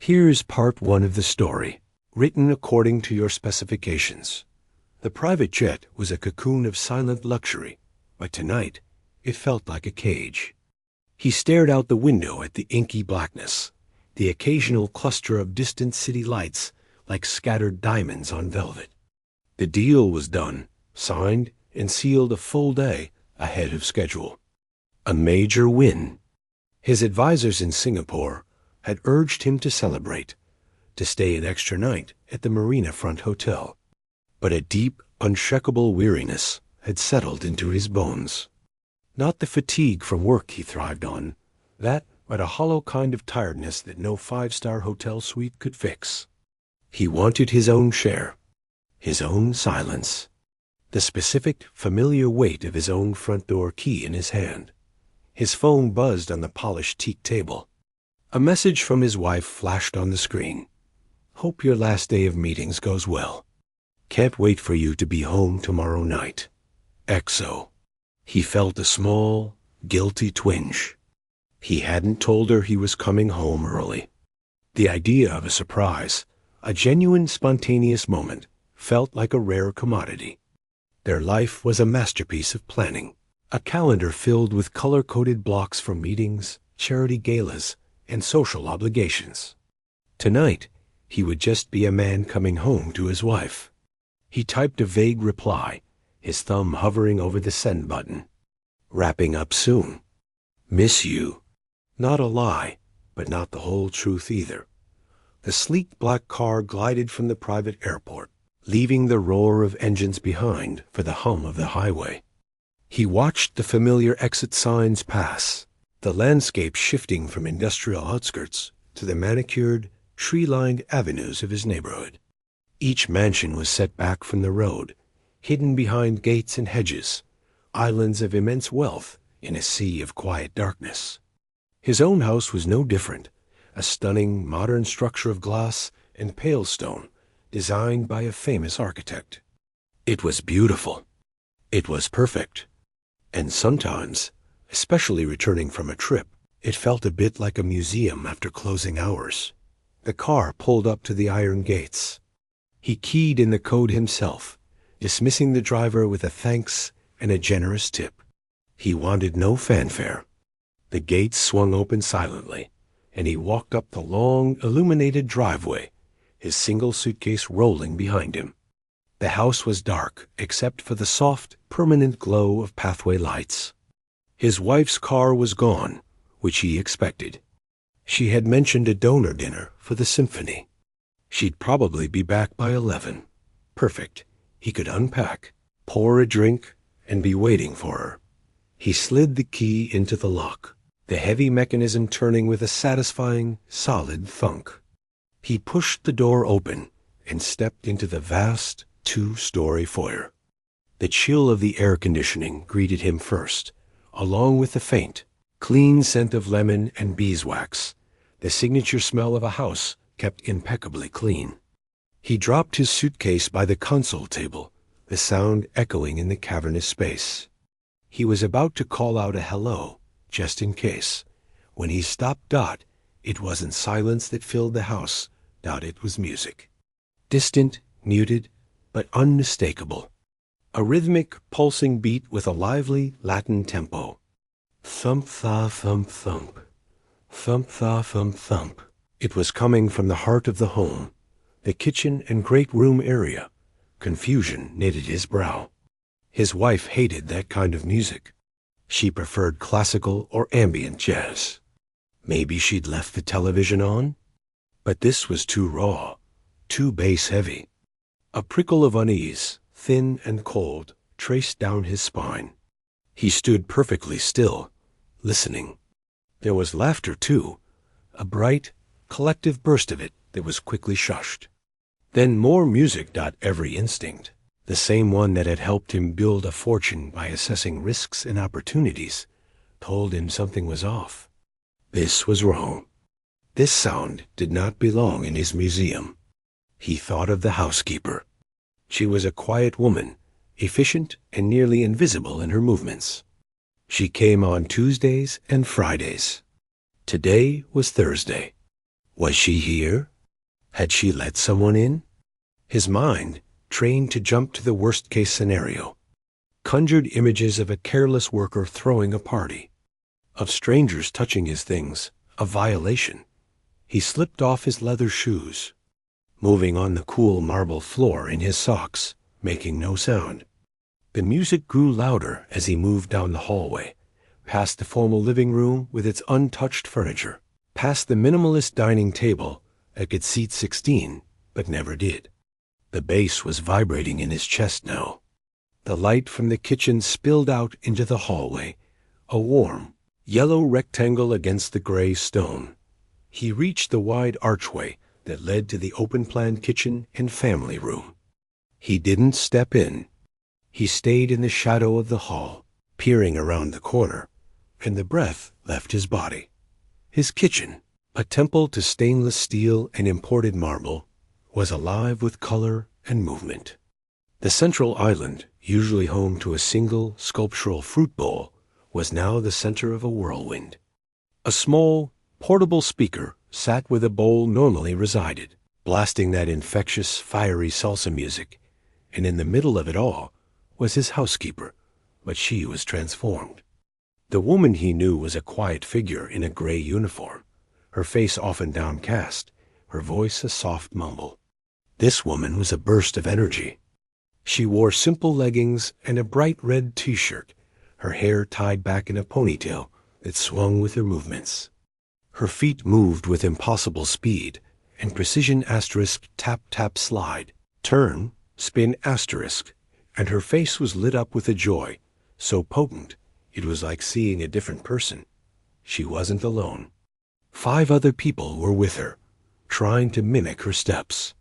Here's part one of the story, written according to your specifications. The private jet was a cocoon of silent luxury, but tonight it felt like a cage. He stared out the window at the inky blackness, the occasional cluster of distant city lights like scattered diamonds on velvet. The deal was done, signed, and sealed a full day ahead of schedule. A major win. His advisors in Singapore had urged him to celebrate, to stay an extra night at the Marina Front Hotel. But a deep, unshakable weariness had settled into his bones. Not the fatigue from work he thrived on, that but a hollow kind of tiredness that no five-star hotel suite could fix. He wanted his own share, his own silence, the specific, familiar weight of his own front door key in his hand. His phone buzzed on the polished teak table. A message from his wife flashed on the screen. "Hope your last day of meetings goes well. Can't wait for you to be home tomorrow night. XO." He felt a small, guilty twinge. He hadn't told her he was coming home early. The idea of a surprise, a genuine spontaneous moment, felt like a rare commodity. Their life was a masterpiece of planning, a calendar filled with color-coded blocks for meetings, charity galas, and social obligations. Tonight, he would just be a man coming home to his wife. He typed a vague reply, his thumb hovering over the send button. "Wrapping up soon. Miss you." Not a lie, but not the whole truth either. The sleek black car glided from the private airport, leaving the roar of engines behind for the hum of the highway. He watched the familiar exit signs pass, the landscape shifting from industrial outskirts to the manicured, tree-lined avenues of his neighborhood. Each mansion was set back from the road, hidden behind gates and hedges, islands of immense wealth in a sea of quiet darkness. His own house was no different, a stunning, modern structure of glass and pale stone designed by a famous architect. It was beautiful. It was perfect. And sometimes, especially returning from a trip, it felt a bit like a museum after closing hours. The car pulled up to the iron gates. He keyed in the code himself, dismissing the driver with a thanks and a generous tip. He wanted no fanfare. The gates swung open silently, and he walked up the long, illuminated driveway, his single suitcase rolling behind him. The house was dark, except for the soft, permanent glow of pathway lights. His wife's car was gone, which he expected. She had mentioned a donor dinner for the symphony. She'd probably be back by 11. Perfect. He could unpack, pour a drink, and be waiting for her. He slid the key into the lock, the heavy mechanism turning with a satisfying, solid thunk. He pushed the door open and stepped into the vast, two-story foyer. The chill of the air conditioning greeted him first, along with the faint, clean scent of lemon and beeswax, the signature smell of a house kept impeccably clean. He dropped his suitcase by the console table, the sound echoing in the cavernous space. He was about to call out a hello, just in case. When he stopped, it wasn't silence that filled the house, it was music. Distant, muted, but unmistakable. A rhythmic, pulsing beat with a lively Latin tempo. Thump-tha-thump-thump. Thump-tha-thump-thump. It was coming from the heart of the home, the kitchen and great room area. Confusion knitted his brow. His wife hated that kind of music. She preferred classical or ambient jazz. Maybe she'd left the television on? But this was too raw, too bass-heavy. A prickle of unease, thin and cold, traced down his spine. He stood perfectly still, listening. There was laughter, too, a bright, collective burst of it that was quickly shushed. Then more music. Every instinct, the same one that had helped him build a fortune by assessing risks and opportunities, told him something was off. This was wrong. This sound did not belong in his museum. He thought of the housekeeper. She was a quiet woman, efficient and nearly invisible in her movements. She came on Tuesdays and Fridays. Today was Thursday. Was she here? Had she let someone in? His mind, trained to jump to the worst-case scenario, conjured images of a careless worker throwing a party, of strangers touching his things, a violation. He slipped off his leather shoes, moving on the cool marble floor in his socks, making no sound. The music grew louder as he moved down the hallway, past the formal living room with its untouched furniture, past the minimalist dining table that could seat 16, but never did. The bass was vibrating in his chest now. The light from the kitchen spilled out into the hallway, a warm, yellow rectangle against the gray stone. He reached the wide archway that led to the open-plan kitchen and family room. He didn't step in. He stayed in the shadow of the hall, peering around the corner, and the breath left his body. His kitchen, a temple to stainless steel and imported marble, was alive with color and movement. The central island, usually home to a single sculptural fruit bowl, was now the center of a whirlwind. A small, portable speaker sat where the bowl normally resided, blasting that infectious, fiery salsa music, and in the middle of it all was his housekeeper, but she was transformed. The woman he knew was a quiet figure in a gray uniform, her face often downcast, her voice a soft mumble. This woman was a burst of energy. She wore simple leggings and a bright red t-shirt, her hair tied back in a ponytail that swung with her movements. Her feet moved with impossible speed, and precision asterisk tap tap slide, turn, spin asterisk, and her face was lit up with a joy so potent it was like seeing a different person. She wasn't alone. 5 other people were with her, trying to mimic her steps.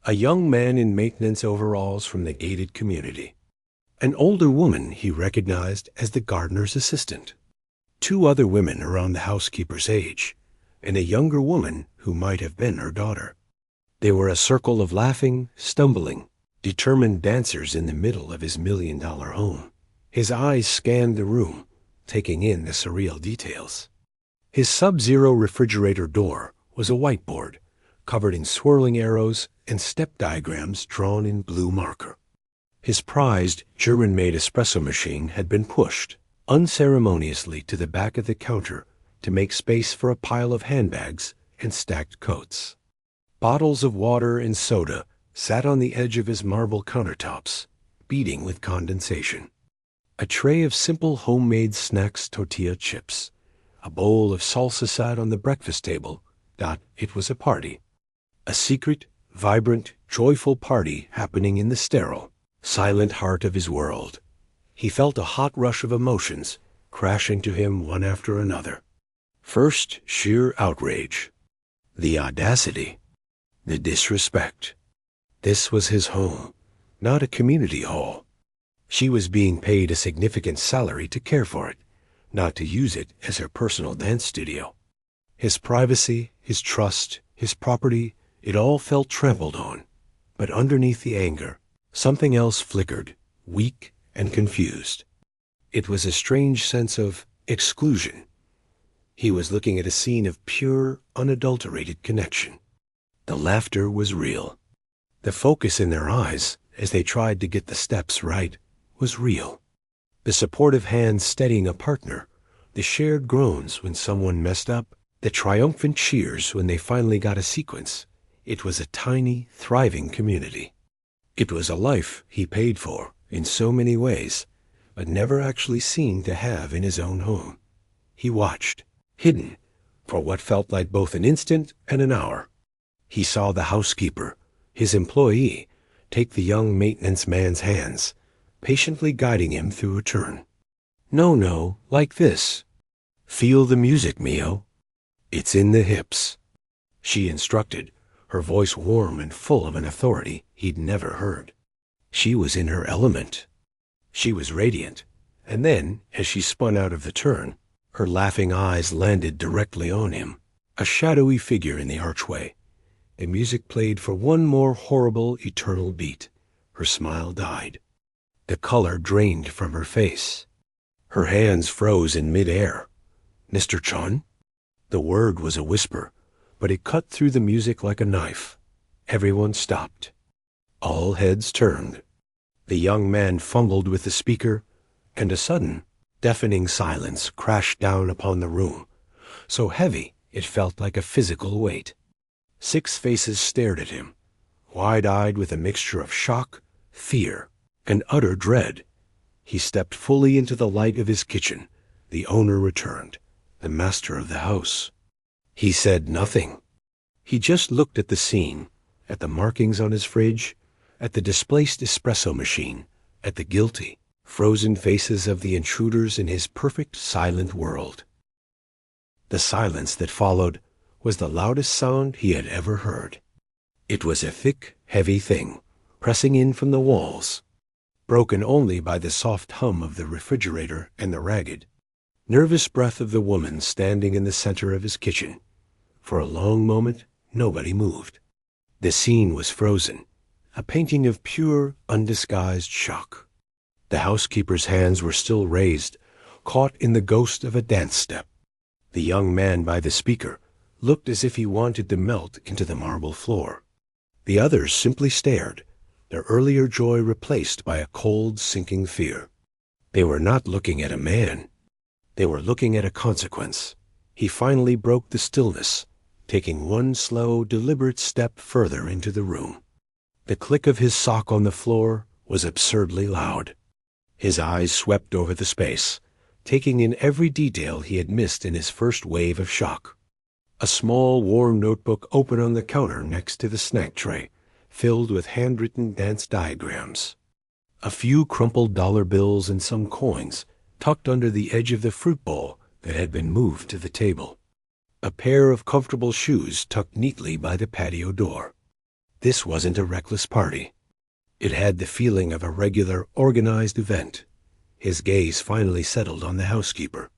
A young man in maintenance overalls from the gated community. An older woman he recognized as the gardener's assistant. 2 other women around the housekeeper's age, and a younger woman who might have been her daughter. They were a circle of laughing, stumbling, determined dancers in the middle of his $1,000,000 home. His eyes scanned the room, taking in the surreal details. His sub-zero refrigerator door was a whiteboard, covered in swirling arrows and step diagrams drawn in blue marker. His prized German-made espresso machine had been pushed unceremoniously to the back of the counter to make space for a pile of handbags and stacked coats. Bottles of water and soda sat on the edge of his marble countertops, beating with condensation. A tray of simple homemade snacks, tortilla chips. A bowl of salsa sat on the breakfast table. It was a party. A secret, vibrant, joyful party happening in the sterile, silent heart of his world. He felt a hot rush of emotions crashing to him one after another. First, sheer outrage. The audacity. The disrespect. This was his home, not a community hall. She was being paid a significant salary to care for it, not to use it as her personal dance studio. His privacy, his trust, his property, it all felt trampled on. But underneath the anger, something else flickered, weak and confused. It was a strange sense of exclusion. He was looking at a scene of pure, unadulterated connection. The laughter was real. The focus in their eyes, as they tried to get the steps right, was real. The supportive hands steadying a partner, the shared groans when someone messed up, the triumphant cheers when they finally got a sequence. It was a tiny, thriving community. It was a life he paid for in so many ways, but never actually seemed to have in his own home. He watched, hidden, for what felt like both an instant and an hour. He saw the housekeeper, his employee, take the young maintenance man's hands, patiently guiding him through a turn. No, like this. Feel the music, Mio. It's in the hips, she instructed, her voice warm and full of an authority he'd never heard. She was in her element. She was radiant, and then, as she spun out of the turn, her laughing eyes landed directly on him, a shadowy figure in the archway. The music played for one more horrible, eternal beat. Her smile died. The color drained from her face. Her hands froze in mid-air. Mr. Chun? The word was a whisper, but it cut through the music like a knife. Everyone stopped. All heads turned. The young man fumbled with the speaker, and a sudden, deafening silence crashed down upon the room, so heavy it felt like a physical weight. 6 faces stared at him, wide-eyed with a mixture of shock, fear, and utter dread. He stepped fully into the light of his kitchen. The owner returned, the master of the house. He said nothing. He just looked at the scene, at the markings on his fridge, at the displaced espresso machine, at the guilty, frozen faces of the intruders in his perfect silent world. The silence that followed was the loudest sound he had ever heard. It was a thick, heavy thing, pressing in from the walls, broken only by the soft hum of the refrigerator and the ragged, nervous breath of the woman standing in the center of his kitchen. For a long moment, nobody moved. The scene was frozen, a painting of pure, undisguised shock. The housekeeper's hands were still raised, caught in the ghost of a dance step. The young man by the speaker looked as if he wanted to melt into the marble floor. The others simply stared, their earlier joy replaced by a cold, sinking fear. They were not looking at a man. They were looking at a consequence. He finally broke the stillness, taking one slow, deliberate step further into the room. The click of his sock on the floor was absurdly loud. His eyes swept over the space, taking in every detail he had missed in his first wave of shock. A small, warm notebook open on the counter next to the snack tray, filled with handwritten dance diagrams. A few crumpled dollar bills and some coins tucked under the edge of the fruit bowl that had been moved to the table. A pair of comfortable shoes tucked neatly by the patio door. This wasn't a reckless party. It had the feeling of a regular, organized event. His gaze finally settled on the housekeeper.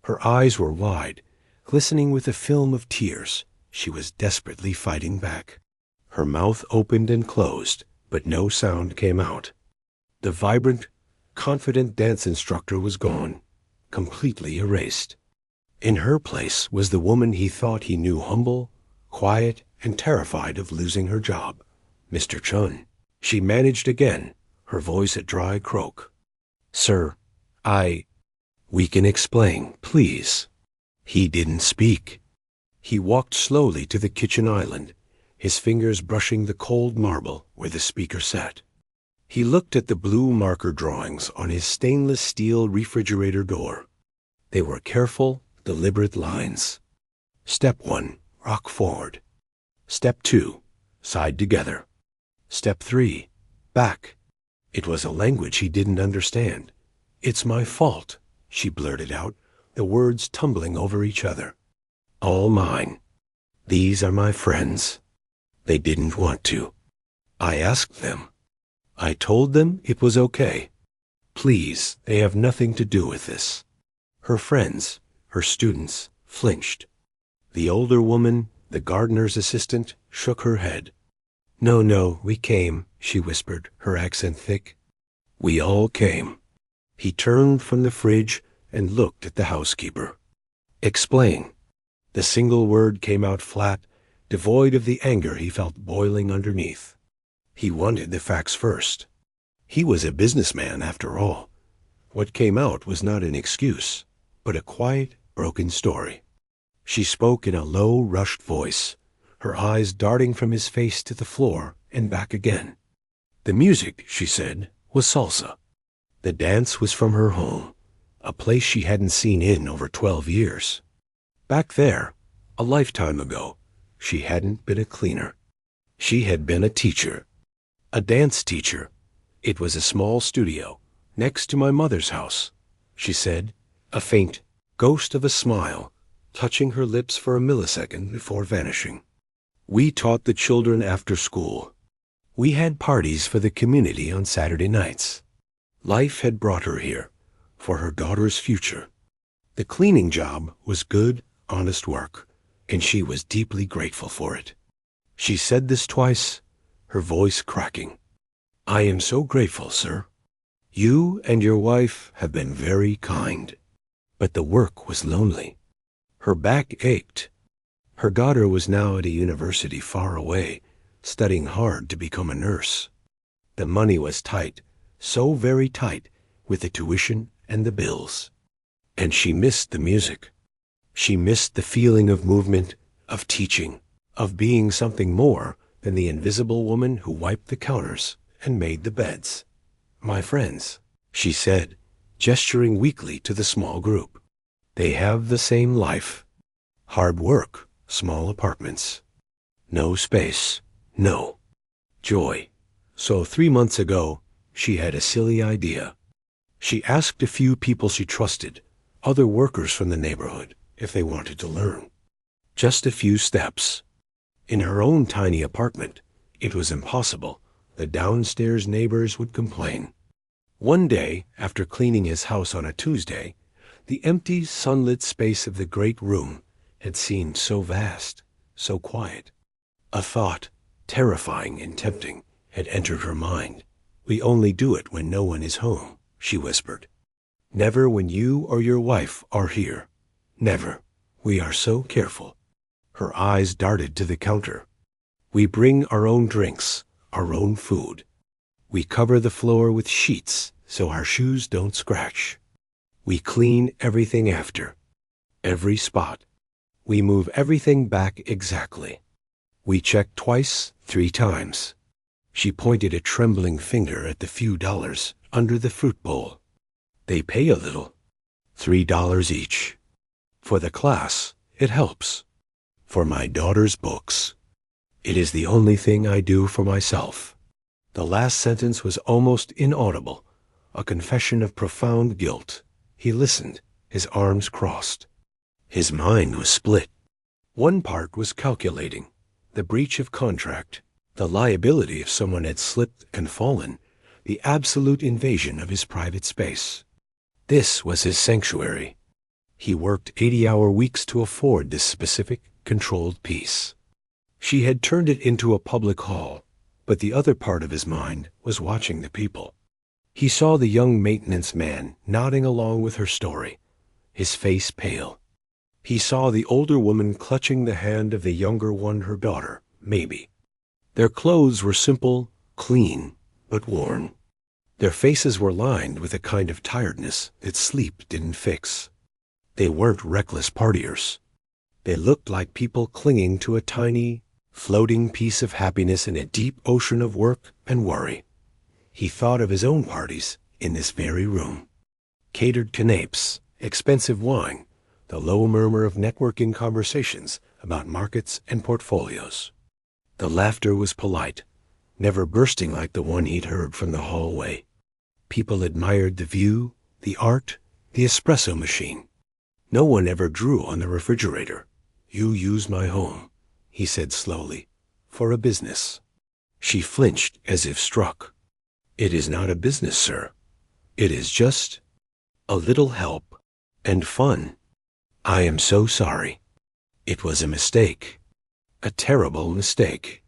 Her eyes were wide, glistening with a film of tears. She was desperately fighting back. Her mouth opened and closed, but no sound came out. The vibrant, confident dance instructor was gone, completely erased. In her place was the woman he thought he knew, humble, quiet, and terrified of losing her job, Mr. Chun. She managed again, her voice a dry croak. "Sir, we can explain, please." He didn't speak. He walked slowly to the kitchen island, his fingers brushing the cold marble where the speaker sat. He looked at the blue marker drawings on his stainless steel refrigerator door. They were careful, deliberate lines. Step 1, rock forward. Step 2, side together. Step 3, back. It was a language he didn't understand. "It's my fault," she blurted out, the words tumbling over each other. "All mine. These are my friends. They didn't want to. I asked them. I told them it was okay. Please, they have nothing to do with this." Her friends, her students, flinched. The older woman, the gardener's assistant, shook her head. No, we came," she whispered, her accent thick. "We all came." He turned from the fridge and looked at the housekeeper. "Explain." The single word came out flat, devoid of the anger he felt boiling underneath. He wanted the facts first. He was a businessman, after all. What came out was not an excuse, but a quiet, broken story. She spoke in a low, rushed voice, her eyes darting from his face to the floor and back again. The music, she said, was salsa. The dance was from her home, a place she hadn't seen in over 12 years. Back there, a lifetime ago, she hadn't been a cleaner. She had been a teacher, a dance teacher. "It was a small studio, next to my mother's house," she said, a faint ghost of a smile touching her lips for a millisecond before vanishing. "We taught the children after school. We had parties for the community on Saturday nights. Life had brought her here, for her daughter's future. The cleaning job was good, honest work, and she was deeply grateful for it." She said this twice, her voice cracking. "I am so grateful, sir. You and your wife have been very kind." But the work was lonely. Her back ached. Her daughter was now at a university far away, studying hard to become a nurse. The money was tight, so very tight, with the tuition and the bills. And she missed the music. She missed the feeling of movement, of teaching, of being something more than the invisible woman who wiped the counters and made the beds. "My friends," she said, gesturing weakly to the small group. "They have the same life. Hard work, small apartments. No space, no joy." So 3 months ago, she had a silly idea. She asked a few people she trusted, other workers from the neighborhood, if they wanted to learn. Just a few steps. In her own tiny apartment, it was impossible. The downstairs neighbors would complain. One day, after cleaning his house on a Tuesday, the empty, sunlit space of the great room had seemed so vast, so quiet. A thought, terrifying and tempting, had entered her mind. "We only do it when no one is home," she whispered. "Never when you or your wife are here. Never. We are so careful." Her eyes darted to the counter. "We bring our own drinks, our own food. We cover the floor with sheets so our shoes don't scratch. We clean everything after. Every spot. We move everything back exactly. We check twice, 3 times." She pointed a trembling finger at the few dollars under the fruit bowl. "They pay a little. $3 each. For the class, it helps. For my daughter's books. It is the only thing I do for myself." The last sentence was almost inaudible, a confession of profound guilt. He listened, his arms crossed. His mind was split. One part was calculating, the breach of contract, the liability if someone had slipped and fallen, the absolute invasion of his private space. This was his sanctuary. He worked 80-hour weeks to afford this specific, controlled peace. She had turned it into a public hall, but the other part of his mind was watching the people. He saw the young maintenance man nodding along with her story, his face pale. He saw the older woman clutching the hand of the younger one, her daughter, maybe. Their clothes were simple, clean, but worn. Their faces were lined with a kind of tiredness that sleep didn't fix. They weren't reckless partiers. They looked like people clinging to a tiny, floating piece of happiness in a deep ocean of work and worry. He thought of his own parties in this very room. Catered canapes, expensive wine, the low murmur of networking conversations about markets and portfolios. The laughter was polite, never bursting like the one he'd heard from the hallway. People admired the view, the art, the espresso machine. No one ever drew on the refrigerator. "You use my home," he said slowly, "for a business." She flinched as if struck. "It is not a business, sir. It is just a little help and fun. I am so sorry. It was a mistake. A terrible mistake."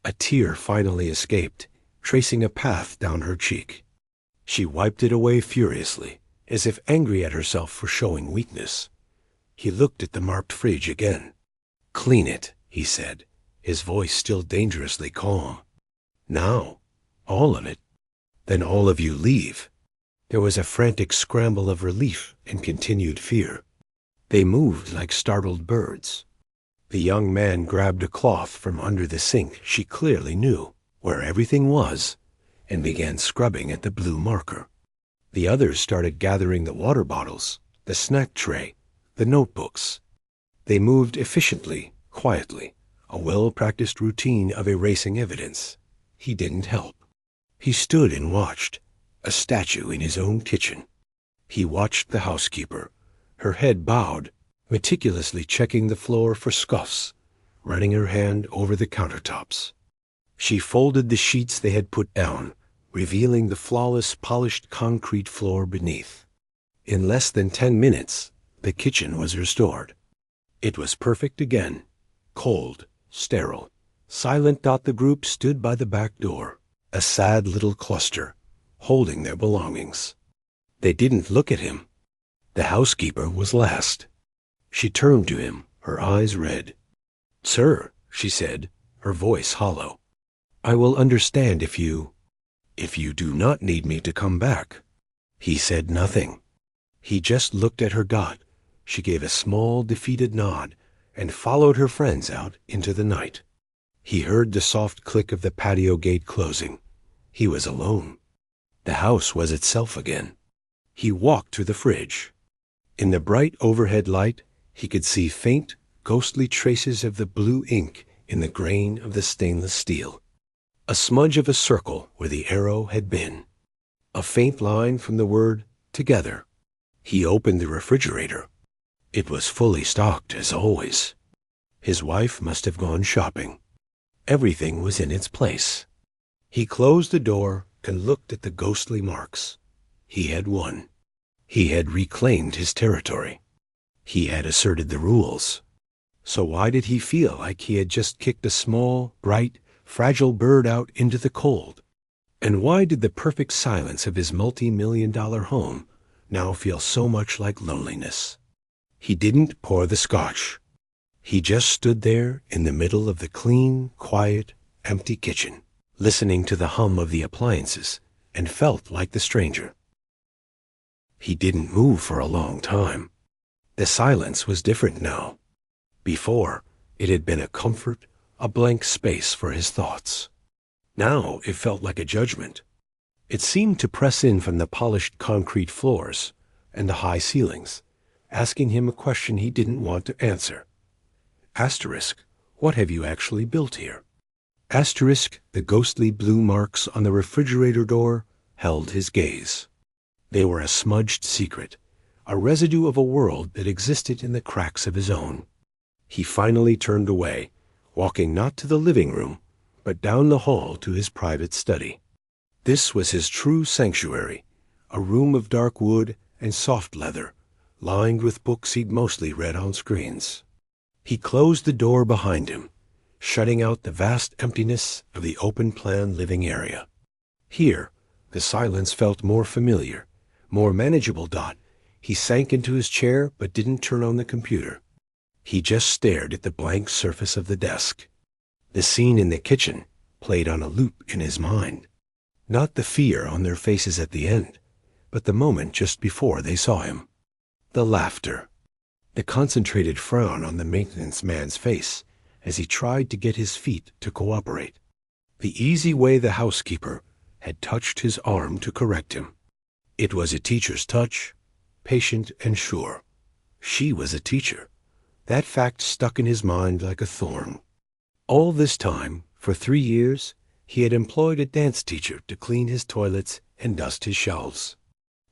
A tear finally escaped, tracing a path down her cheek. She wiped it away furiously, as if angry at herself for showing weakness. He looked at the marked fridge again. "Clean it," he said, his voice still dangerously calm. "Now, all of it. Then all of you leave." There was a frantic scramble of relief and continued fear. They moved like startled birds. The young man grabbed a cloth from under the sink she clearly knew, where everything was, and began scrubbing at the blue marker. The others started gathering the water bottles, the snack tray, the notebooks. They moved efficiently, quietly, a well-practiced routine of erasing evidence. He didn't help. He stood and watched, a statue in his own kitchen. He watched the housekeeper, her head bowed, meticulously checking the floor for scuffs, running her hand over the countertops. She folded the sheets they had put down, revealing the flawless, polished concrete floor beneath. In less than 10 minutes, the kitchen was restored. It was perfect again, cold, sterile, silent. The group stood by the back door, a sad little cluster, holding their belongings. They didn't look at him. The housekeeper was last. She turned to him, her eyes red. Sir, she said, her voice hollow, I will understand if you do not need me to come back. He said nothing. He just looked at her dot. She gave a small, defeated nod and followed her friends out into the night. He heard the soft click of the patio gate closing. He was alone. The house was itself again. He walked to the fridge. In the bright overhead light, he could see faint, ghostly traces of the blue ink in the grain of the stainless steel. A smudge of a circle where the arrow had been. A faint line from the word together. He opened the refrigerator. It was fully stocked, as always. His wife must have gone shopping. Everything was in its place. He closed the door and looked at the ghostly marks. He had won. He had reclaimed his territory. He had asserted the rules. So why did he feel like he had just kicked a small, bright, fragile bird out into the cold? And why did the perfect silence of his multi-million-dollar home now feel so much like loneliness? He didn't pour the scotch. He just stood there in the middle of the clean, quiet, empty kitchen, listening to the hum of the appliances, and felt like the stranger. He didn't move for a long time. The silence was different now. Before, it had been a comfort, a blank space for his thoughts. Now it felt like a judgment. It seemed to press in from the polished concrete floors and the high ceilings, asking him a question he didn't want to answer. Asterisk, what have you actually built here? Asterisk, the ghostly blue marks on the refrigerator door held his gaze. They were a smudged secret, a residue of a world that existed in the cracks of his own. He finally turned away, walking not to the living room, but down the hall to his private study. This was his true sanctuary, a room of dark wood and soft leather, lined with books he'd mostly read on screens. He closed the door behind him, shutting out the vast emptiness of the open-plan living area. Here, the silence felt more familiar, more manageable. He sank into his chair but didn't turn on the computer. He just stared at the blank surface of the desk. The scene in the kitchen played on a loop in his mind. Not the fear on their faces at the end, but the moment just before they saw him. The laughter. The concentrated frown on the maintenance man's face as he tried to get his feet to cooperate. The easy way the housekeeper had touched his arm to correct him. It was a teacher's touch, patient and sure. She was a teacher. That fact stuck in his mind like a thorn. All this time, for 3 years, he had employed a dance teacher to clean his toilets and dust his shelves.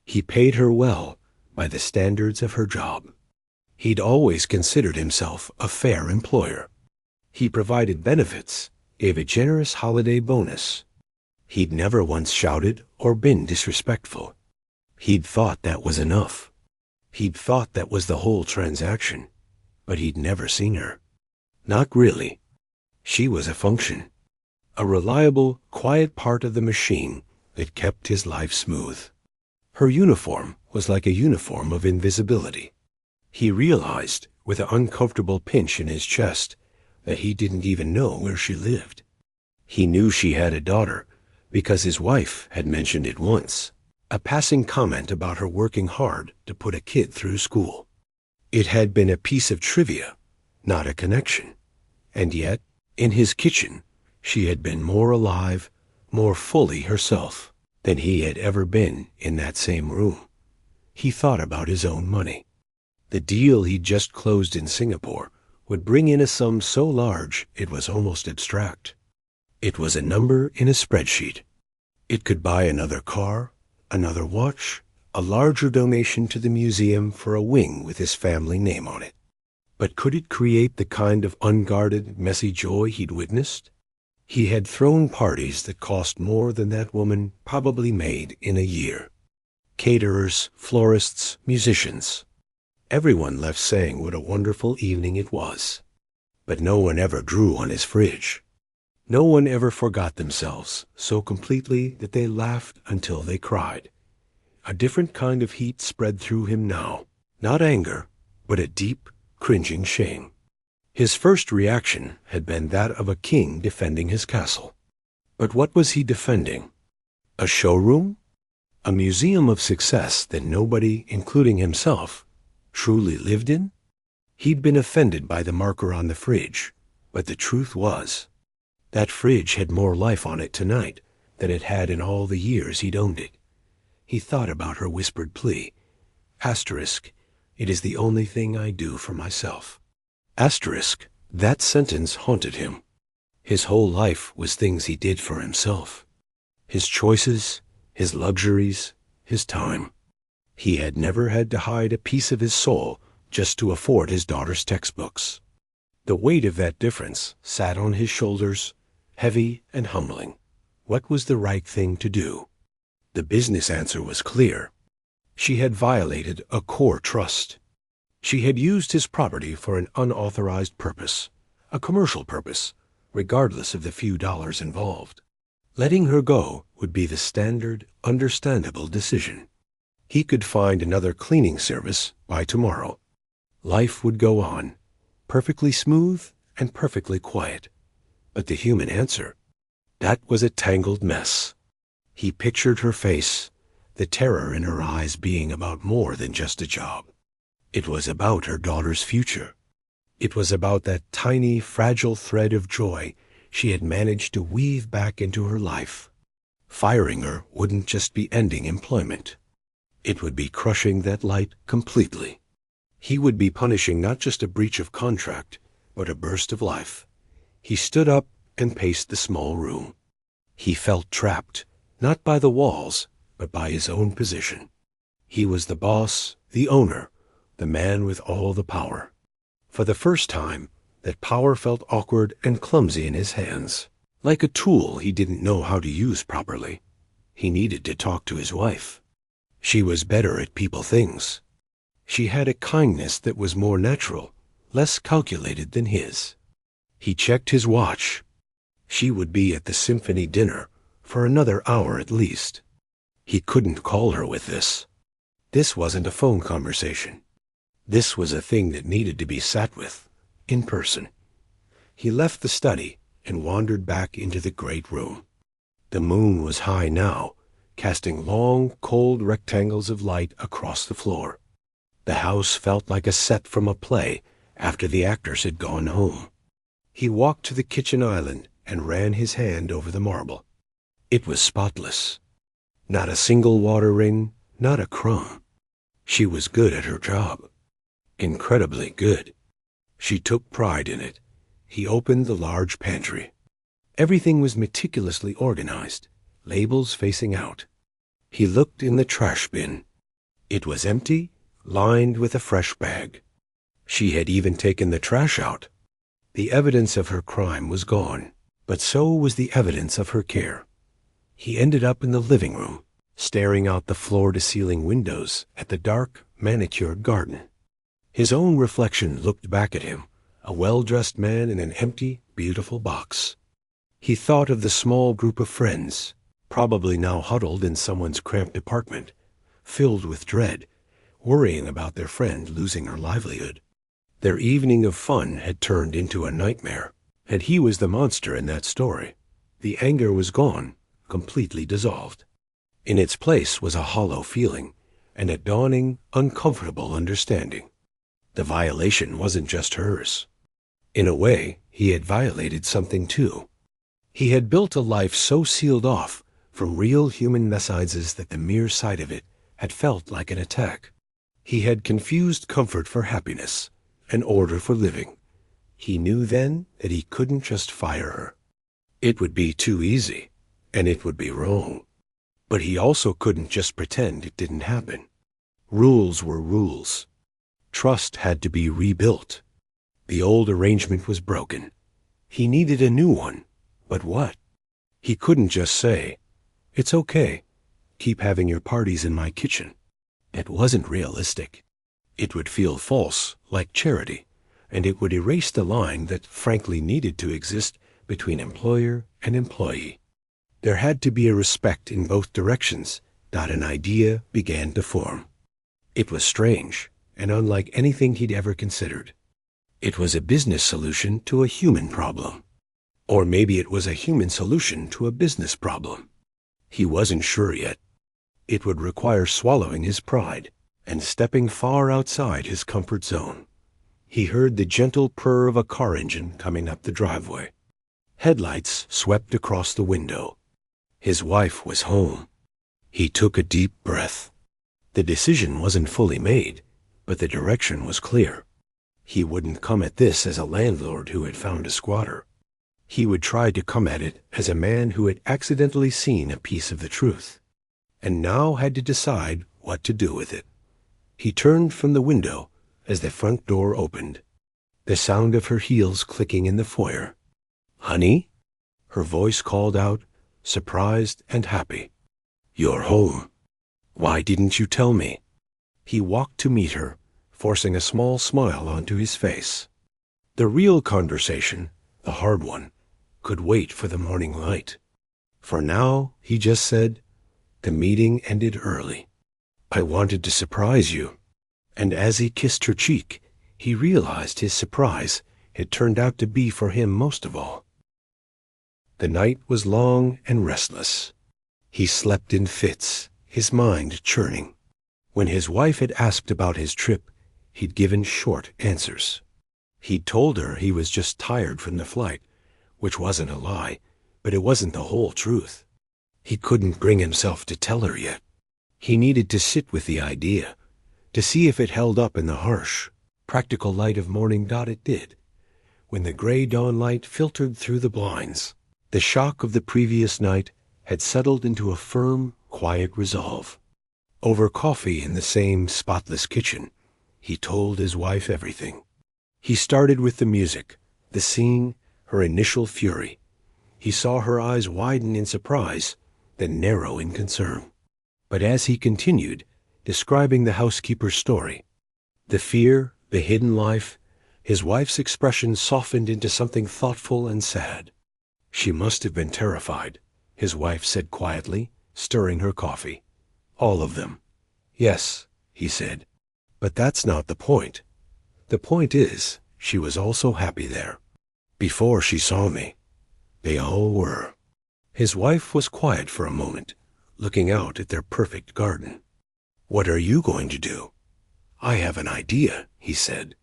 He paid her well by the standards of her job. He'd always considered himself a fair employer. He provided benefits, gave a generous holiday bonus. He'd never once shouted or been disrespectful. He'd thought that was enough. He'd thought that was the whole transaction. But he'd never seen her. Not really. She was a function. A reliable, quiet part of the machine that kept his life smooth. Her uniform was like a uniform of invisibility. He realized, with an uncomfortable pinch in his chest, that he didn't even know where she lived. He knew she had a daughter because his wife had mentioned it once, a passing comment about her working hard to put a kid through school. It had been a piece of trivia, not a connection. And yet, in his kitchen, she had been more alive, more fully herself than he had ever been in that same room. He thought about his own money. The deal he'd just closed in Singapore would bring in a sum so large it was almost abstract. It was a number in a spreadsheet. It could buy another car, another watch, a larger donation to the museum for a wing with his family name on it. But could it create the kind of unguarded, messy joy he'd witnessed? He had thrown parties that cost more than that woman probably made in a year. Caterers, florists, musicians. Everyone left saying what a wonderful evening it was. But no one ever drew on his fridge. No one ever forgot themselves so completely that they laughed until they cried. A different kind of heat spread through him now. Not anger, but a deep, cringing shame. His first reaction had been that of a king defending his castle. But what was he defending? A showroom? A museum of success that nobody, including himself, truly lived in? He'd been offended by the marker on the fridge, but the truth was, that fridge had more life on it tonight than it had in all the years he'd owned it. He thought about her whispered plea. Asterisk, it is the only thing I do for myself. Asterisk, that sentence haunted him. His whole life was things he did for himself. His choices, his luxuries, his time. He had never had to hide a piece of his soul just to afford his daughter's textbooks. The weight of that difference sat on his shoulders, heavy and humbling. What was the right thing to do? The business answer was clear. She had violated a core trust. She had used his property for an unauthorized purpose, a commercial purpose, regardless of the few dollars involved. Letting her go would be the standard, understandable decision. He could find another cleaning service by tomorrow. Life would go on, perfectly smooth and perfectly quiet. But the human answer, that was a tangled mess. He pictured her face, the terror in her eyes being about more than just a job. It was about her daughter's future. It was about that tiny, fragile thread of joy she had managed to weave back into her life. Firing her wouldn't just be ending employment. It would be crushing that light completely. He would be punishing not just a breach of contract, but a burst of life. He stood up and paced the small room. He felt trapped, not by the walls, but by his own position. He was the boss, the owner, the man with all the power. For the first time, that power felt awkward and clumsy in his hands, like a tool he didn't know how to use properly. He needed to talk to his wife. She was better at people things. She had a kindness that was more natural, less calculated than his. He checked his watch. She would be at the symphony dinner for another hour at least. He couldn't call her with this. This wasn't a phone conversation. This was a thing that needed to be sat with, in person. He left the study and wandered back into the great room. The moon was high now, casting long, cold rectangles of light across the floor. The house felt like a set from a play after the actors had gone home. He walked to the kitchen island and ran his hand over the marble. It was spotless. Not a single water ring, not a crumb. She was good at her job. Incredibly good. She took pride in it. He opened the large pantry. Everything was meticulously organized, labels facing out. He looked in the trash bin. It was empty, lined with a fresh bag. She had even taken the trash out. The evidence of her crime was gone, but so was the evidence of her care. He ended up in the living room, staring out the floor-to-ceiling windows at the dark, manicured garden. His own reflection looked back at him, a well-dressed man in an empty, beautiful box. He thought of the small group of friends, probably now huddled in someone's cramped apartment, filled with dread, worrying about their friend losing her livelihood. Their evening of fun had turned into a nightmare, and he was the monster in that story. The anger was gone, completely dissolved. In its place was a hollow feeling, and a dawning, uncomfortable understanding. The violation wasn't just hers. In a way, he had violated something too. He had built a life so sealed off from real human messages that the mere sight of it had felt like an attack. He had confused comfort for happiness, an order for living. He knew then that he couldn't just fire her. It would be too easy, and it would be wrong. But he also couldn't just pretend it didn't happen. Rules were rules. Trust had to be rebuilt. The old arrangement was broken. He needed a new one. But what? He couldn't just say, "It's okay. Keep having your parties in my kitchen." It wasn't realistic. It would feel false, like charity, and it would erase the line that frankly needed to exist between employer and employee. There had to be a respect in both directions that an idea began to form. It was strange and unlike anything he'd ever considered. It was a business solution to a human problem. Or maybe it was a human solution to a business problem. He wasn't sure yet. It would require swallowing his pride and stepping far outside his comfort zone. He heard the gentle purr of a car engine coming up the driveway. Headlights swept across the window. His wife was home. He took a deep breath. The decision wasn't fully made, but the direction was clear. He wouldn't come at this as a landlord who had found a squatter. He would try to come at it as a man who had accidentally seen a piece of the truth, and now had to decide what to do with it. He turned from the window as the front door opened, the sound of her heels clicking in the foyer. "Honey?" Her voice called out, surprised and happy. "You're home. Why didn't you tell me?" He walked to meet her, forcing a small smile onto his face. The real conversation, the hard one, could wait for the morning light. For now, he just said, "The meeting ended early. I wanted to surprise you." And as he kissed her cheek, he realized his surprise had turned out to be for him most of all. The night was long and restless. He slept in fits, his mind churning. When his wife had asked about his trip, he'd given short answers. He'd told her he was just tired from the flight, which wasn't a lie, but it wasn't the whole truth. He couldn't bring himself to tell her yet. He needed to sit with the idea, to see if it held up in the harsh, practical light of morning. It did. When the gray dawn light filtered through the blinds, the shock of the previous night had settled into a firm, quiet resolve. Over coffee in the same spotless kitchen, he told his wife everything. He started with the music, the scene, her initial fury. He saw her eyes widen in surprise, then narrow in concern. But as he continued, describing the housekeeper's story, the fear, the hidden life, his wife's expression softened into something thoughtful and sad. "She must have been terrified," his wife said quietly, stirring her coffee. "All of them." "Yes," he said. "But that's not the point. The point is, she was also happy there. Before she saw me. They all were." His wife was quiet for a moment, looking out at their perfect garden. "What are you going to do?" "I have an idea," he said.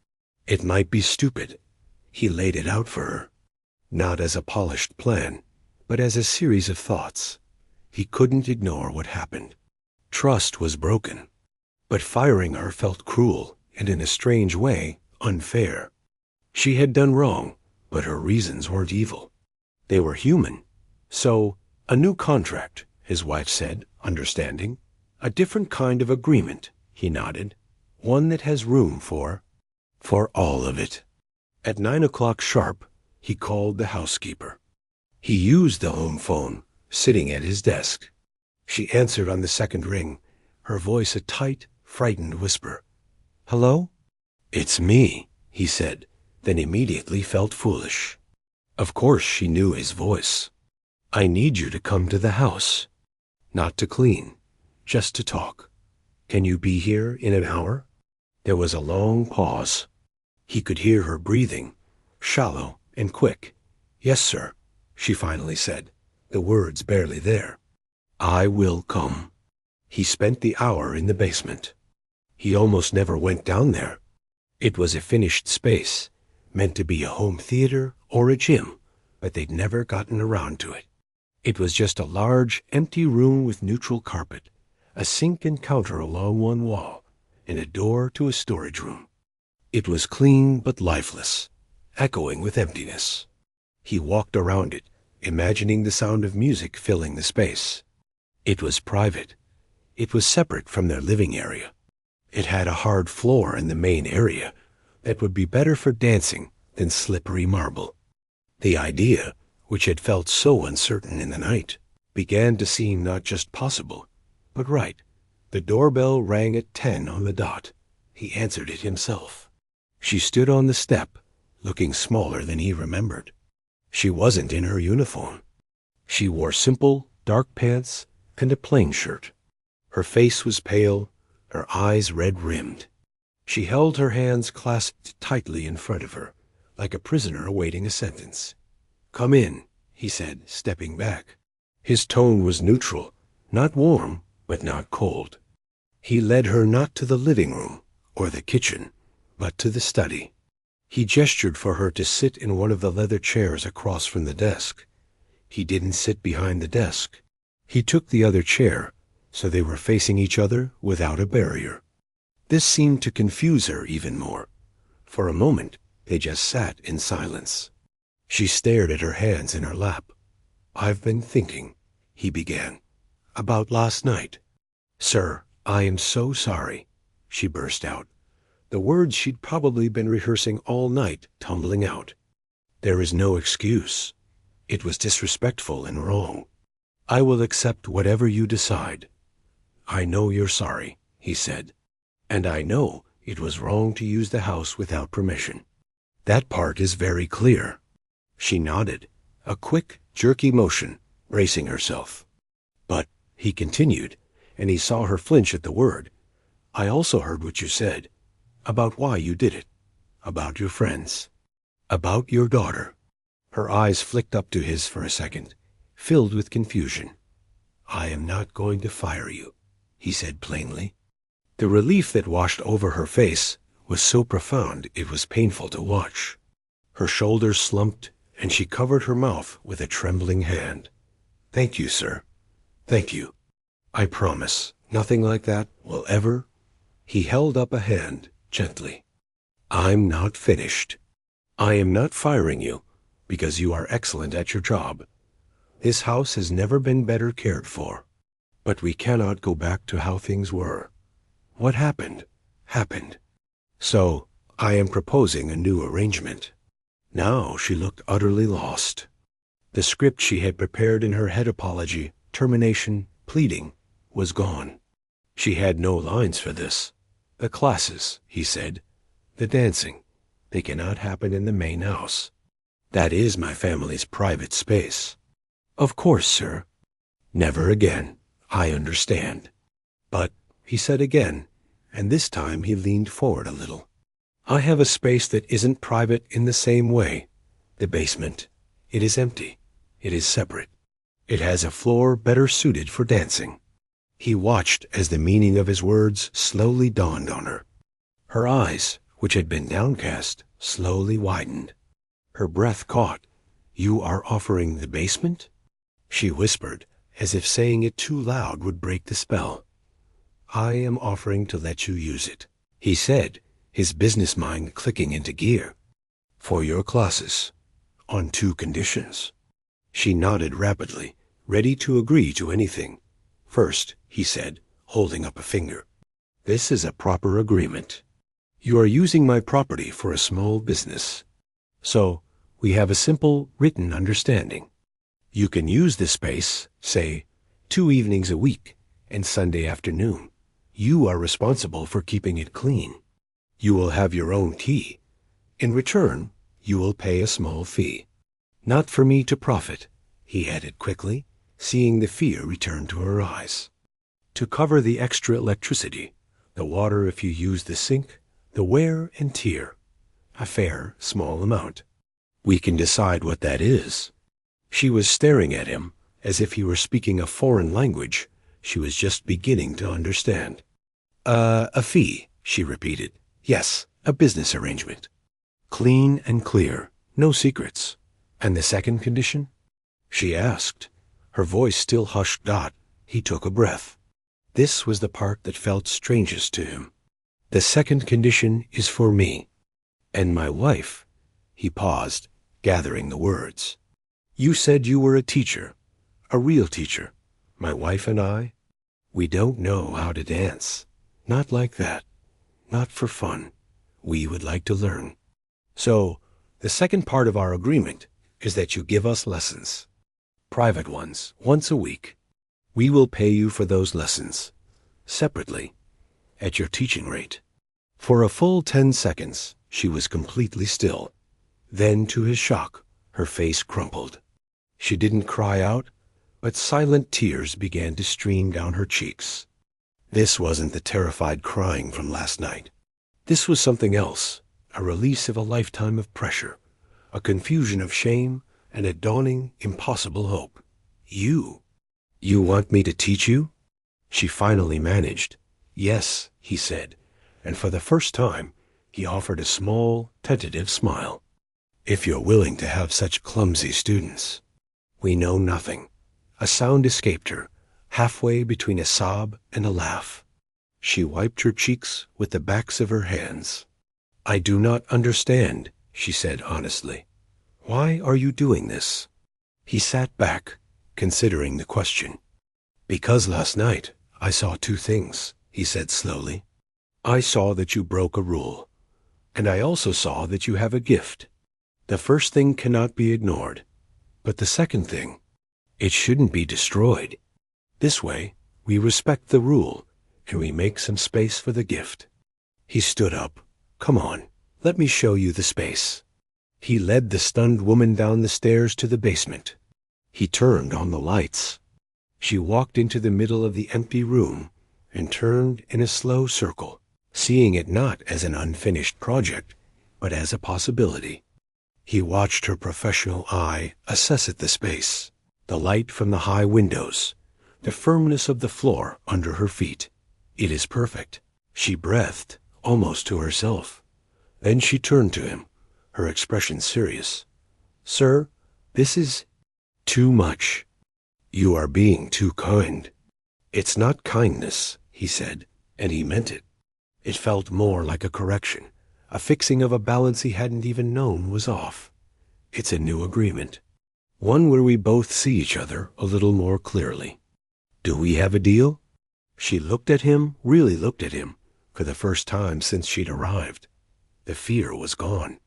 "It might be stupid." He laid it out for her, not as a polished plan, but as a series of thoughts. He couldn't ignore what happened. Trust was broken, but firing her felt cruel and in a strange way unfair. She had done wrong, but her reasons weren't evil. They were human. So, a new contract, his wife said, understanding. "A different kind of agreement," he nodded. "One that has room for all of it." At 9 o'clock sharp, he called the housekeeper. He used the home phone, sitting at his desk. She answered on the second ring, her voice a tight, frightened whisper. "Hello?" "It's me," he said, then immediately felt foolish. Of course she knew his voice. "I need you to come to the house. Not to clean, just to talk. Can you be here in an hour?" There was a long pause. He could hear her breathing, shallow and quick. "Yes, sir," she finally said, the words barely there. "I will come." He spent the hour in the basement. He almost never went down there. It was a finished space, meant to be a home theater or a gym, but they'd never gotten around to it. It was just a large, empty room with neutral carpet, a sink and counter along one wall, and a door to a storage room. It was clean but lifeless, echoing with emptiness. He walked around it, imagining the sound of music filling the space. It was private. It was separate from their living area. It had a hard floor in the main area that would be better for dancing than slippery marble. The idea, which had felt so uncertain in the night, began to seem not just possible, but right. The doorbell rang at 10 on the dot. He answered it himself. She stood on the step, looking smaller than he remembered. She wasn't in her uniform. She wore simple, dark pants and a plain shirt. Her face was pale, her eyes red-rimmed. She held her hands clasped tightly in front of her, like a prisoner awaiting a sentence. "Come in," he said, stepping back. His tone was neutral, not warm, but not cold. He led her not to the living room or the kitchen, but to the study. He gestured for her to sit in one of the leather chairs across from the desk. He didn't sit behind the desk. He took the other chair, so they were facing each other without a barrier. This seemed to confuse her even more. For a moment, they just sat in silence. She stared at her hands in her lap. "I've been thinking," he began, "about last night." "Sir, I am so sorry," she burst out. The words she'd probably been rehearsing all night tumbling out. "There is no excuse. It was disrespectful and wrong. I will accept whatever you decide." "I know you're sorry," he said. "And I know it was wrong to use the house without permission. That part is very clear." She nodded, a quick, jerky motion, bracing herself. "But," he continued, and he saw her flinch at the word, "I also heard what you said, about why you did it, about your friends, about your daughter." Her eyes flicked up to his for a second, filled with confusion. "I am not going to fire you," he said plainly. The relief that washed over her face was so profound it was painful to watch. Her shoulders slumped, and she covered her mouth with a trembling hand. "Thank you, sir. Thank you. I promise nothing like that will ever—" He held up a hand, gently. "I'm not finished. I am not firing you, because you are excellent at your job. This house has never been better cared for. But we cannot go back to how things were. What happened, happened. So, I am proposing a new arrangement." Now she looked utterly lost. The script she had prepared in her head, apology, termination, pleading, was gone. She had no lines for this. "The classes," he said, "the dancing, they cannot happen in the main house. That is my family's private space." "Of course, sir." "Never again. I understand." "But," he said again, and this time he leaned forward a little, "I have a space that isn't private in the same way. The basement. It is empty. It is separate. It has a floor better suited for dancing." He watched as the meaning of his words slowly dawned on her. Her eyes, which had been downcast, slowly widened. Her breath caught. "You are offering the basement?" She whispered, as if saying it too loud would break the spell. "I am offering to let you use it," he said, his business mind clicking into gear. "For your classes, on 2 conditions." She nodded rapidly, ready to agree to anything. "First," he said, holding up a finger, "this is a proper agreement. You are using my property for a small business. So, we have a simple written understanding. You can use this space, say, 2 evenings a week and Sunday afternoon. You are responsible for keeping it clean. You will have your own key. In return, you will pay a small fee. Not for me to profit," he added quickly, seeing the fear return to her eyes. "To cover the extra electricity, the water if you use the sink, the wear and tear. A fair, small amount. We can decide what that is." She was staring at him as if he were speaking a foreign language she was just beginning to understand. A fee," she repeated. "Yes, a business arrangement. Clean and clear, no secrets. And the second condition?" she asked. Her voice still hushed. He took a breath. This was the part that felt strangest to him. "The second condition is for me. And my wife." He paused, gathering the words. "You said you were a teacher, a real teacher. My wife and I, we don't know how to dance. Not like that. Not for fun. We would like to learn. So, the second part of our agreement is that you give us lessons. Private ones, once a week. We will pay you for those lessons, separately, at your teaching rate." For a full 10 seconds, she was completely still. Then, to his shock, her face crumpled. She didn't cry out, but silent tears began to stream down her cheeks. This wasn't the terrified crying from last night. This was something else, a release of a lifetime of pressure, a confusion of shame and a dawning, impossible hope. You want me to teach you? She finally managed. Yes, he said, and for the first time, he offered a small, tentative smile. If you're willing to have such clumsy students. We know nothing. A sound escaped her, halfway between a sob and a laugh. She wiped her cheeks with the backs of her hands. I do not understand, she said honestly. Why are you doing this? He sat back, considering the question. Because last night I saw two things, he said slowly. I saw that you broke a rule, and I also saw that you have a gift. The first thing cannot be ignored, but the second thing, it shouldn't be destroyed. This way, we respect the rule, and we make some space for the gift. He stood up. Come on, let me show you the space. He led the stunned woman down the stairs to the basement. He turned on the lights. She walked into the middle of the empty room and turned in a slow circle, seeing it not as an unfinished project, but as a possibility. He watched her professional eye assess the space, the light from the high windows, the firmness of the floor under her feet. It is perfect, she breathed, almost to herself. Then she turned to him, her expression serious. Sir, this is too much. You are being too kind. It's not kindness, he said, and he meant it. It felt more like a correction, a fixing of a balance he hadn't even known was off. It's a new agreement, one where we both see each other a little more clearly. Do we have a deal? She looked at him, really looked at him, for the first time since she'd arrived. The fear was gone.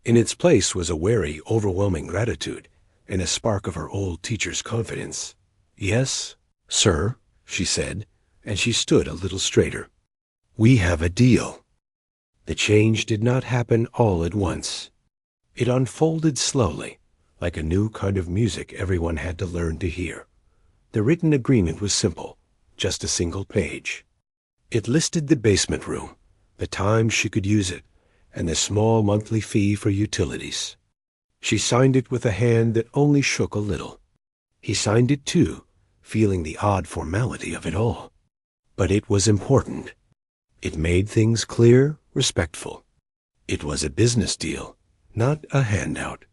In its place was a wary, overwhelming gratitude, and a spark of her old teacher's confidence. Yes, sir, she said, and she stood a little straighter. We have a deal. The change did not happen all at once. It unfolded slowly, like a new kind of music everyone had to learn to hear. The written agreement was simple, just a single page. It listed the basement room, the time she could use it, and the small monthly fee for utilities. She signed it with a hand that only shook a little. He signed it too, feeling the odd formality of it all. But it was important. It made things clear, respectful. It was a business deal, not a handout.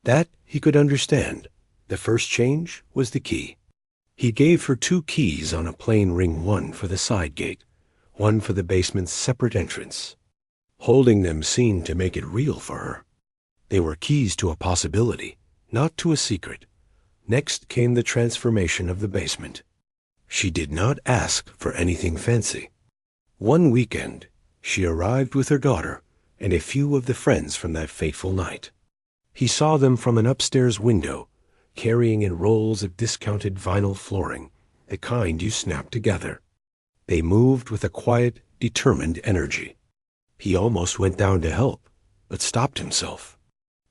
That he could understand. The first change was the key. He gave her 2 keys on a plain ring, one for the side gate, one for the basement's separate entrance. Holding them seemed to make it real for her. They were keys to a possibility, not to a secret. Next came the transformation of the basement. She did not ask for anything fancy. One weekend, she arrived with her daughter and a few of the friends from that fateful night. He saw them from an upstairs window, carrying in rolls of discounted vinyl flooring, the kind you snap together. They moved with a quiet, determined energy. He almost went down to help, but stopped himself.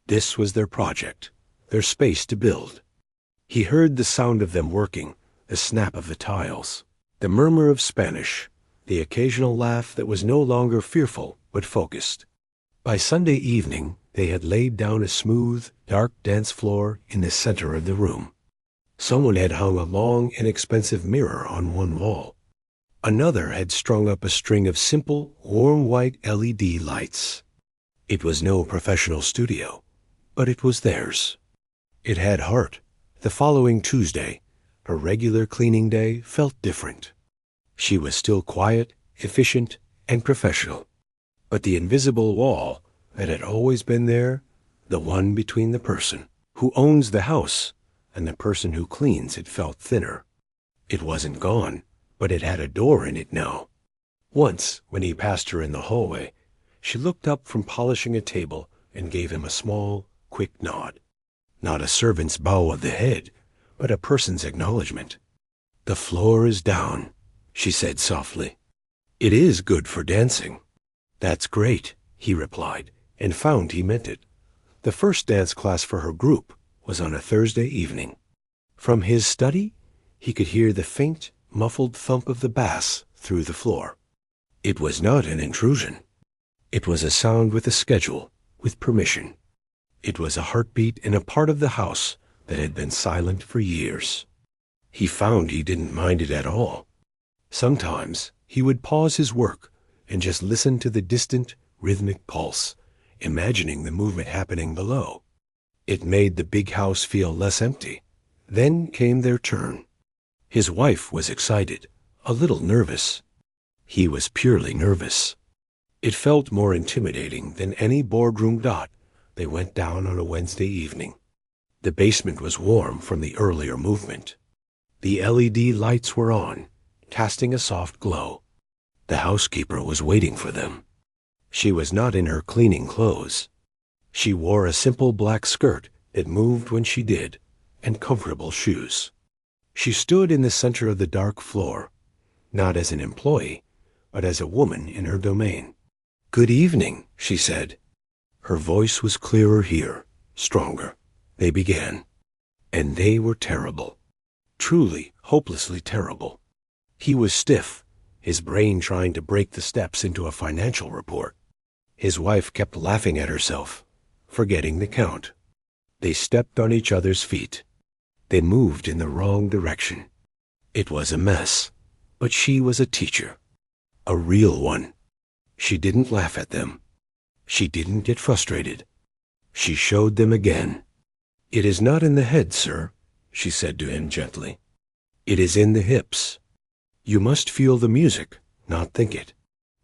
This was their project, their space to build. He heard the sound of them working, the snap of the tiles, the murmur of Spanish, the occasional laugh that was no longer fearful but focused. By Sunday evening, they had laid down a smooth, dark dance floor in the center of the room. Someone had hung a long, inexpensive mirror on one wall. Another had strung up a string of simple, warm white LED lights. It was no professional studio, but it was theirs. It had heart. The following Tuesday, her regular cleaning day, felt different. She was still quiet, efficient, and professional. But the invisible wall that had always been there, the one between the person who owns the house and the person who cleans it, felt thinner. It wasn't gone, but it had a door in it now. Once, when he passed her in the hallway, she looked up from polishing a table and gave him a small, quick nod. Not a servant's bow of the head, but a person's acknowledgement. The floor is down, she said softly. It is good for dancing. That's great, he replied, and found he meant it. The first dance class for her group was on a Thursday evening. From his study, he could hear the faint, muffled thump of the bass through the floor. It was not an intrusion. It was a sound with a schedule, with permission. It was a heartbeat in a part of the house that had been silent for years. He found he didn't mind it at all. Sometimes he would pause his work and just listen to the distant, rhythmic pulse, imagining the movement happening below. It made the big house feel less empty. Then came their turn. His wife was excited, a little nervous. He was purely nervous. It felt more intimidating than any boardroom dot they went down on a Wednesday evening. The basement was warm from the earlier movement. The LED lights were on, casting a soft glow. The housekeeper was waiting for them. She was not in her cleaning clothes. She wore a simple black skirt that moved when she did, and comfortable shoes. She stood in the center of the dark floor, not as an employee, but as a woman in her domain. "Good evening," she said. Her voice was clearer here, stronger. They began. And they were terrible. Truly, hopelessly terrible. He was stiff, his brain trying to break the steps into a financial report. His wife kept laughing at herself, forgetting the count. They stepped on each other's feet. They moved in the wrong direction. It was a mess, but she was a teacher. A real one. She didn't laugh at them. She didn't get frustrated. She showed them again. "It is not in the head, sir," she said to him gently. "It is in the hips. You must feel the music, not think it."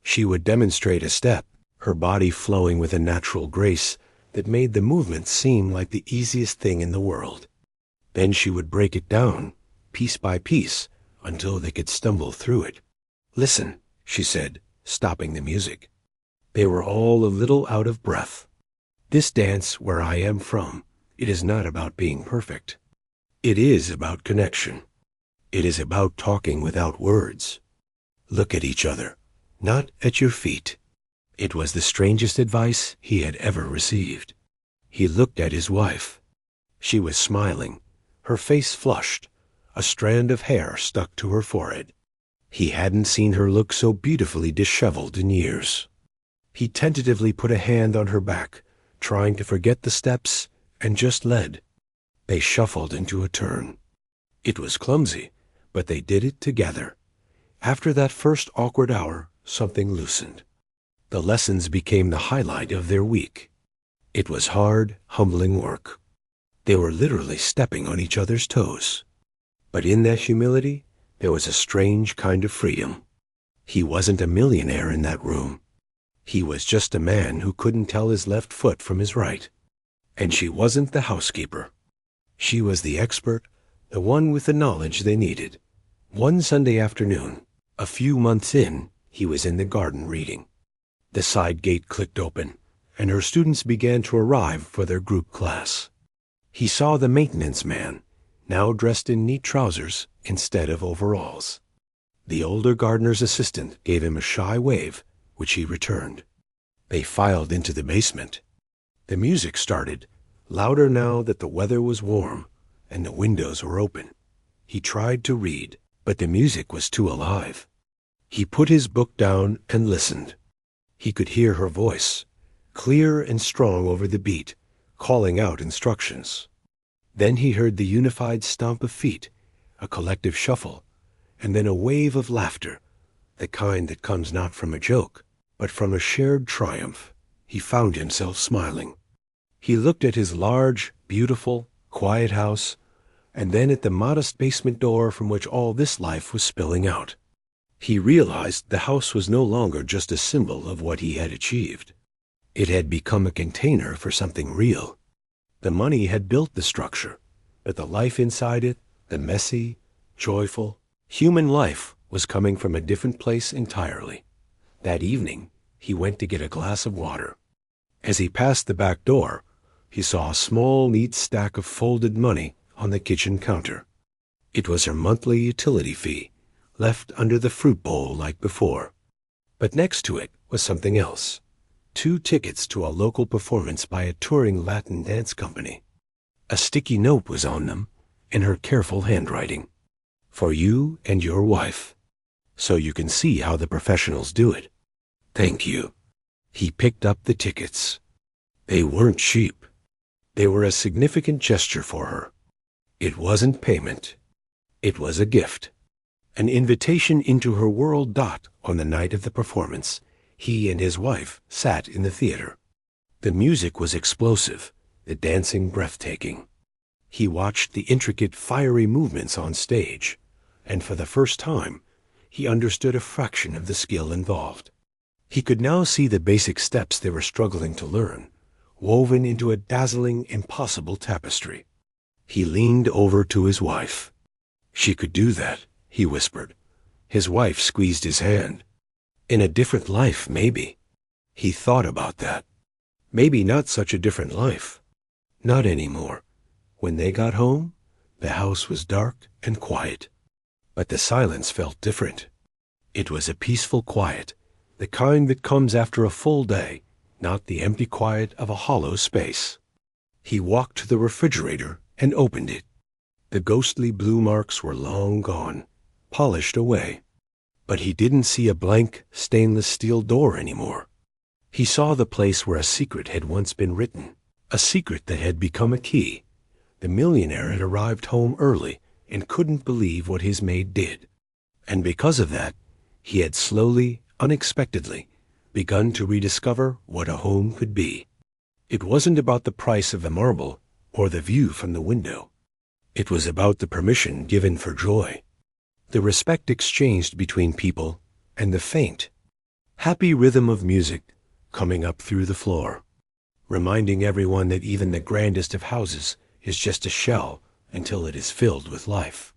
She would demonstrate a step, her body flowing with a natural grace that made the movement seem like the easiest thing in the world. Then she would break it down, piece by piece, until they could stumble through it. "Listen," she said, stopping the music. They were all a little out of breath. "This dance, where I am from, it is not about being perfect. It is about connection. It is about talking without words. Look at each other, not at your feet." It was the strangest advice he had ever received. He looked at his wife. She was smiling, her face flushed, a strand of hair stuck to her forehead. He hadn't seen her look so beautifully disheveled in years. He tentatively put a hand on her back, trying to forget the steps, and just led. They shuffled into a turn. It was clumsy, but they did it together. After that first awkward hour, something loosened. The lessons became the highlight of their week. It was hard, humbling work. They were literally stepping on each other's toes. But in that humility, there was a strange kind of freedom. He wasn't a millionaire in that room. He was just a man who couldn't tell his left foot from his right. And she wasn't the housekeeper. She was the expert, the one with the knowledge they needed. One Sunday afternoon, a few months in, he was in the garden reading. The side gate clicked open, and her students began to arrive for their group class. He saw the maintenance man, now dressed in neat trousers instead of overalls. The older gardener's assistant gave him a shy wave, which he returned. They filed into the basement. The music started, louder now that the weather was warm and the windows were open. He tried to read, but the music was too alive. He put his book down and listened. He could hear her voice, clear and strong over the beat, calling out instructions. Then he heard the unified stomp of feet, a collective shuffle, and then a wave of laughter, the kind that comes not from a joke, but from a shared triumph. He found himself smiling. He looked at his large, beautiful, quiet house, and then at the modest basement door from which all this life was spilling out. He realized the house was no longer just a symbol of what he had achieved. It had become a container for something real. The money had built the structure, but the life inside it, the messy, joyful, human life, was coming from a different place entirely. That evening, he went to get a glass of water. As he passed the back door, he saw a small, neat stack of folded money on the kitchen counter. It was her monthly utility fee, left under the fruit bowl like before. But next to it was something else. 2 tickets to a local performance by a touring Latin dance company. A sticky note was on them, in her careful handwriting. "For you and your wife. So you can see how the professionals do it. Thank you." He picked up the tickets. They weren't cheap. They were a significant gesture for her. It wasn't payment. It was a gift. An invitation into her world. On the night of the performance, he and his wife sat in the theater. The music was explosive, the dancing breathtaking. He watched the intricate, fiery movements on stage, and for the first time, he understood a fraction of the skill involved. He could now see the basic steps they were struggling to learn, woven into a dazzling, impossible tapestry. He leaned over to his wife. "She could do that," he whispered. His wife squeezed his hand. "In a different life, maybe." He thought about that. Maybe not such a different life. Not anymore. When they got home, the house was dark and quiet. But the silence felt different. It was a peaceful quiet, the kind that comes after a full day, not the empty quiet of a hollow space. He walked to the refrigerator and opened it. The ghostly blue marks were long gone, polished away. But he didn't see a blank stainless steel door anymore. He saw the place where a secret had once been written, a secret that had become a key. The millionaire had arrived home early and couldn't believe what his maid did. And because of that, he had slowly, unexpectedly, begun to rediscover what a home could be. It wasn't about the price of the marble or the view from the window. It was about the permission given for joy, the respect exchanged between people, and the faint, happy rhythm of music coming up through the floor, reminding everyone that even the grandest of houses is just a shell until it is filled with life.